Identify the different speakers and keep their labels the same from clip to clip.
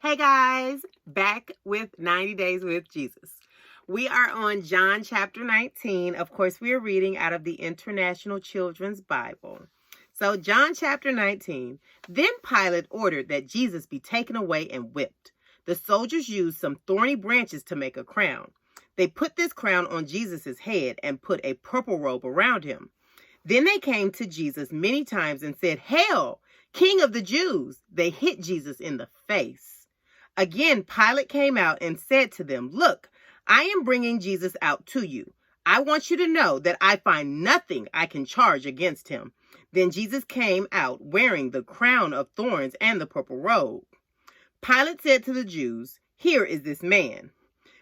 Speaker 1: Hey guys, back with 90 Days with Jesus. We are on John chapter 19. Of course, we are reading out of the International Children's Bible. So, John chapter 19. Then Pilate ordered that Jesus be taken away and whipped. The soldiers used some thorny branches to make a crown. They put this crown on Jesus' head and put a purple robe around him. Then they came to Jesus many times and said, "Hail, King of the Jews!" They hit Jesus in the face. Again, Pilate came out and said to them, "Look, I am bringing Jesus out to you. I want you to know that I find nothing I can charge against him." Then Jesus came out wearing the crown of thorns and the purple robe. Pilate said to the Jews, "Here is this man."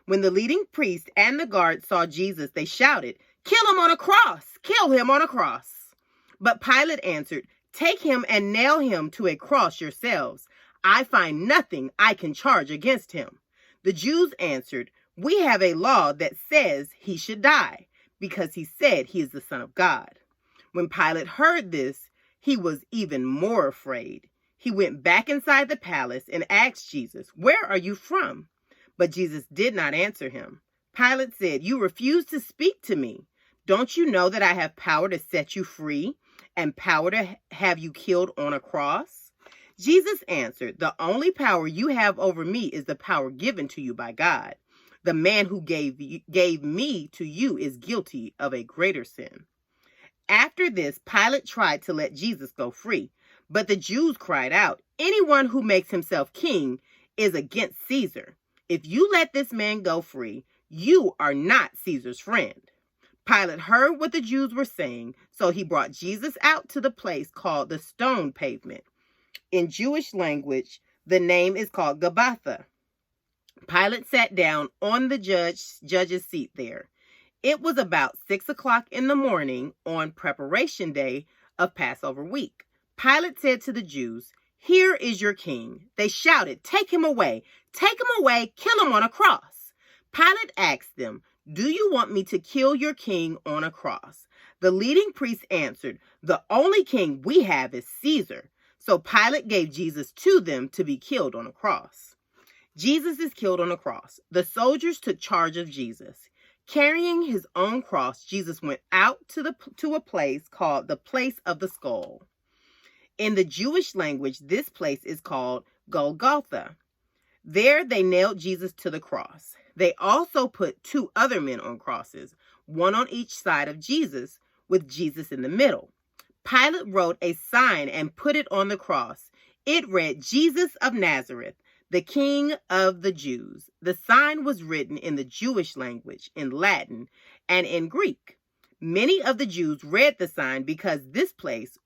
Speaker 1: When the leading priest and the guards saw Jesus, they shouted, "Kill him on a cross! Kill him on a cross!" But Pilate answered, "Take him and nail him to a cross yourselves. I find nothing I can charge against him." The Jews answered, "We have a law that says he should die, because he said he is the Son of God." When Pilate heard this, he was even more afraid. He went back inside the palace and asked Jesus, "Where are you from?" But Jesus did not answer him. Pilate said, "You refuse to speak to me. Don't you know that I have power to set you free and power to have you killed on a cross?" Jesus answered, "The only power you have over me is the power given to you by God. The man who gave me to you is guilty of a greater sin." After this, Pilate tried to let Jesus go free, but the Jews cried out, "Anyone who makes himself king is against Caesar. If you let this man go free, you are not Caesar's friend." Pilate heard what the Jews were saying, so he brought Jesus out to the place called the Stone Pavement. In Jewish language, the name is called Gabbatha. Pilate sat down on the judge's seat there. It was about 6 o'clock in the morning on preparation day of Passover week. Pilate said to the Jews, "Here is your king." They shouted, "Take him away! Take him away! Kill him on a cross!" Pilate asked them, "Do you want me to kill your king on a cross?" The leading priests answered, "The only king we have is Caesar." So Pilate gave Jesus to them to be killed on a cross. Jesus is killed on a cross. The soldiers took charge of Jesus. Carrying his own cross, Jesus went out to a place called the Place of the Skull. In the Jewish language, this place is called Golgotha. There they nailed Jesus to the cross. They also put 2 other men on crosses, one on each side of Jesus, with Jesus in the middle. Pilate wrote a sign and put it on the cross. It read, "Jesus of Nazareth, the King of the Jews." The sign was written in the Jewish language, in Latin, and in Greek. Many of the Jews read the sign because this place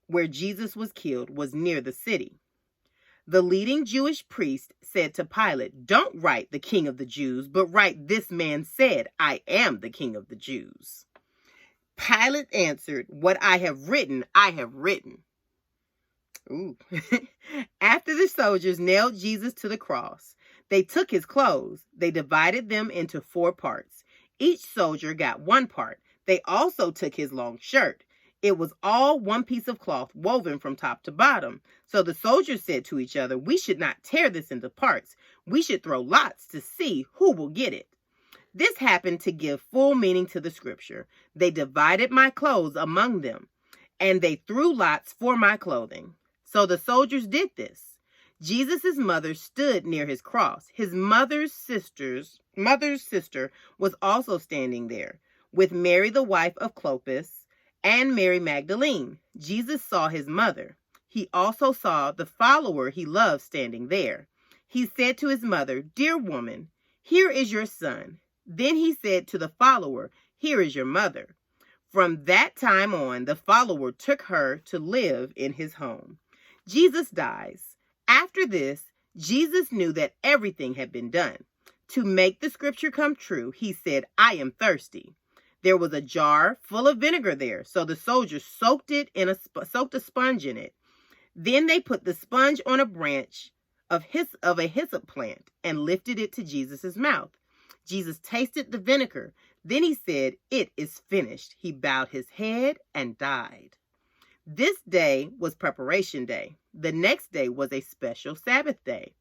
Speaker 1: where Jesus was killed was near the city. The leading Jewish priest said to Pilate, "Don't write the King of the Jews, but write, 'This man said, I am the King of the Jews.'" Pilate answered, "What I have written, I have written." Ooh. After the soldiers nailed Jesus to the cross, they took his clothes. They divided them into 4 parts. Each soldier got 1 part. They also took his long shirt. It was all one piece of cloth woven from top to bottom. So the soldiers said to each other, "We should not tear this into parts. We should throw lots to see who will get it." This happened to give full meaning to the scripture. "They divided my clothes among them, and they threw lots for my clothing." So the soldiers did this. Jesus' mother stood near his cross. His mother's sister was also standing there, with Mary, the wife of Clopas, and Mary Magdalene. Jesus saw his mother. He also saw the follower he loved standing there. He said to his mother, "Dear woman, here is your son." Then he said to the follower, "Here is your mother." From that time on, the follower took her to live in his home. Jesus dies. After this, Jesus knew that everything had been done. To make the scripture come true, he said, "I am thirsty." There was a jar full of vinegar there, so the soldiers soaked a sponge in it. Then they put the sponge on a branch of a hyssop plant and lifted it to Jesus' mouth. Jesus tasted the vinegar. Then he said, "It is finished." He bowed his head and died. This day was preparation day. The next day was a special Sabbath day.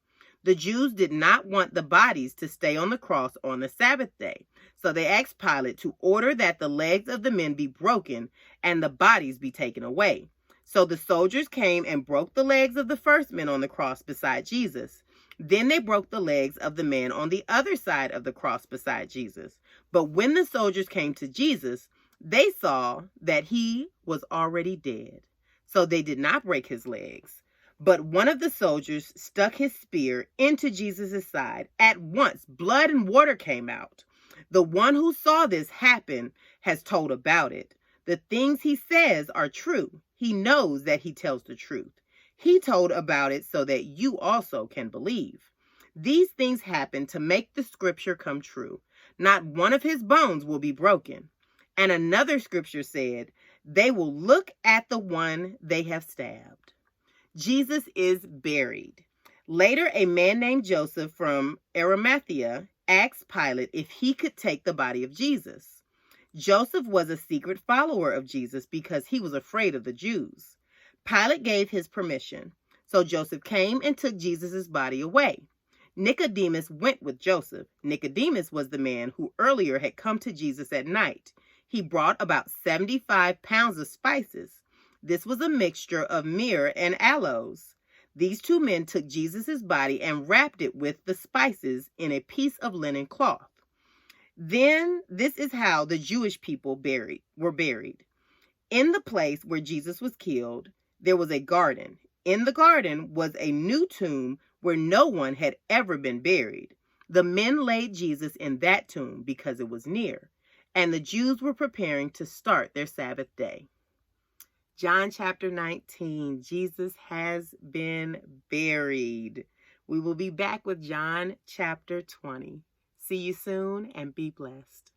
Speaker 1: The Jews did not want the bodies to stay on the cross on the Sabbath day, so they asked Pilate to order that the legs of the men be broken and the bodies be taken away. So the soldiers came and broke the legs of the first men on the cross beside Jesus. Then they broke the legs of the men on the other side of the cross beside Jesus. But when the soldiers came to Jesus, they saw that he was already dead. So they did not break his legs. But one of the soldiers stuck his spear into Jesus' side. At once, blood and water came out. The one who saw this happen has told about it. The things he says are true. He knows that he tells the truth. He told about it so that you also can believe. These things happen to make the scripture come true. Not one of his bones will be broken. And another scripture said, they will look at the one they have stabbed. Jesus is buried. Later, a man named Joseph from Arimathea asked Pilate if he could take the body of Jesus. Joseph was a secret follower of Jesus because he was afraid of the Jews. Pilate gave his permission, so Joseph came and took Jesus' body away. Nicodemus went with Joseph. Nicodemus was the man who earlier had come to Jesus at night. He brought about 75 pounds of spices. This was a mixture of myrrh and aloes. These two men took Jesus' body and wrapped it with the spices in a piece of linen cloth. Then this is how the Jewish people were buried. In the place where Jesus was killed, there was a garden. In the garden was a new tomb where no one had ever been buried. The men laid Jesus in that tomb because it was near, and the Jews were preparing to start their Sabbath day. John chapter 19, Jesus has been buried. We will be back with John chapter 20. See you soon and be blessed.